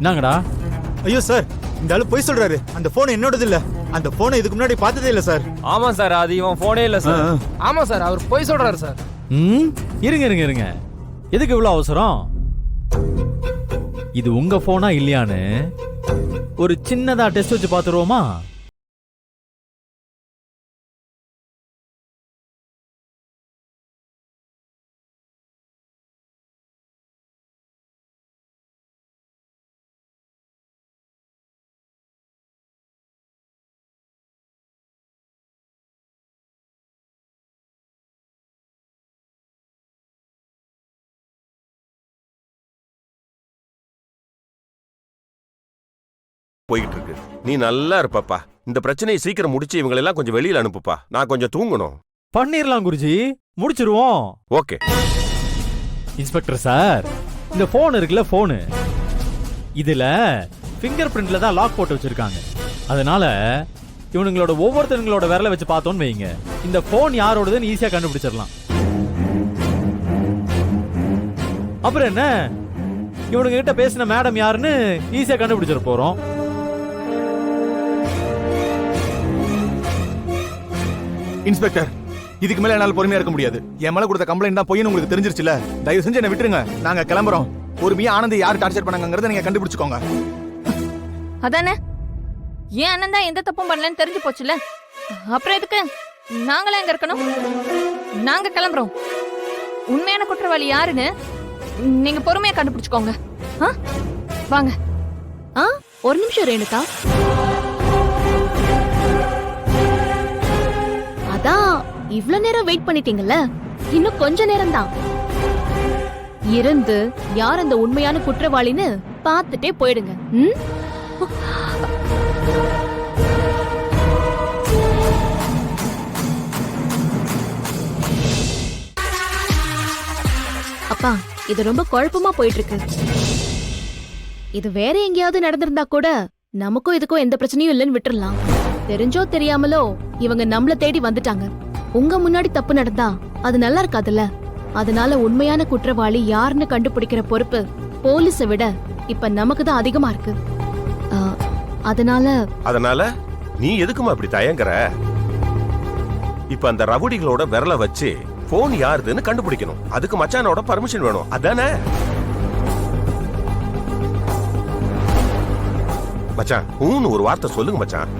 என்னங்கடா? ஐயோ சார், இந்த ஆளு போய் சொல்றாரு. அந்த போன் என்னோடது இல்ல. அந்த போனை இதுக்கு முன்னாடி பார்த்ததே இல்ல சார். ஆமா சார், அது இவன் போனே இல்ல சார். ஆமா சார், அவர் போய் சொல்றாரு சார். இருங்க இருங்க இருங்க, எதுக்கு இவ்வளவு அவசரம்? இது உங்க போனா இல்லையான்னு ஒரு சின்னதா டெஸ்ட் வச்சு பாத்துருவோமா? போயிட்டு இருக்கு. நீ நல்லா இருப்பப்பா. இந்த பிரச்சனையை சீக்கிரம் முடிச்சு இவங்களை எல்லாம் கொஞ்சம் வெளியில அனுப்புப்பா. நான் கொஞ்சம் தூங்கணும். பண்ணிரலாம் குருஜி, முடிச்சிருவோம். ஓகே. இன்ஸ்பெக்டர் சார், இந்த போன் இருக்குல்ல, போனு இதுல பிங்கர் பிரிண்ட்ல தான் லாக் போட்டு வச்சிருக்காங்க. அதனால இவனுங்களோட ஒவ்வொருத்தங்களோட விரலை வச்சு பார்த்தோன்னு வைங்க, இந்த போன் யாரோடதுன்னு ஈஸியா கண்டுபிடிச்சிடலாம். அப்புறம் என்ன, இவனுங்க கிட்ட பேசின மேடம் யாருன்னு ஈஸியா கண்டுபிடிச்சிட போறோம். இன்ஸ்பெக்டர், இதுக்கு மேல என்னால பொறுமையா இருக்க முடியாது. என் மேல கொடுத்த கம்ப்ளைண்ட் தான் பொய்ன்னு உங்களுக்கு தெரிஞ்சிருச்சுல. தயவு செஞ்சு என்ன விட்டுருங்க, நாங்க கிளம்புறோம். பொறுமையா ஆனந்த் யார் டார்ச்சர் பண்ணாங்கங்கறத நீங்க கண்டுபிடிச்சுக்கோங்க. அதானே, ஏன் அண்ணன் தான் எந்த தப்பும் பண்ணலன்னு தெரிஞ்சு போச்சுல. அப்புறம் எதுக்கு நாங்களே எங்க இருக்கணும்? நாங்க கிளம்புறோம். உண்மையான குற்றவாளி யாருன்னு நீங்க பொறுமையா கண்டுபிடிச்சுக்கோங்க. வாங்க. ஒரு நிமிஷம் ரேணுகா, அதான் இவ்வளவு நேரம் வெயிட் பண்ணிட்டீங்கல்ல, இன்னும் கொஞ்ச நேரம் தான் இருந்து யார் அந்த உண்மையான குற்றவாளின்னு பார்த்துட்டே போயிடுங்க. அப்பா, இது ரொம்ப குழப்பமா போயிட்டு இருக்கு. இது வேற எங்கேயாவது நடந்திருந்தா கூட நமக்கும் இதுக்கும் எந்த பிரச்சனையும் இல்லைன்னு விட்டுறலாம். தெரிஞ்சோ தெரியாமலோ இவங்க நம்மள தேடி வந்துட்டாங்க. உங்க முன்னாடி தப்பு நடந்தா அது நல்லா இருக்காதுல்ல. அதனால உண்மையான குற்றவாளி யாருன்னு கண்டுபிடிக்கிற பொறுப்பு போலீஸை விட இப்ப நமக்கு தான் அதிகமா இருக்கு. அதனால நீ எதுக்குமா இப்படி தயங்குற? இப்ப அந்த ரவுடிகளோட விரல வச்சு போன் யாருதுன்னு கண்டுபிடிக்கணும். அதுக்கு மச்சானோட பர்மிஷன் வேணும், அதானே? மச்சான், ஒரு வார்த்தை சொல்லுங்க மச்சான்.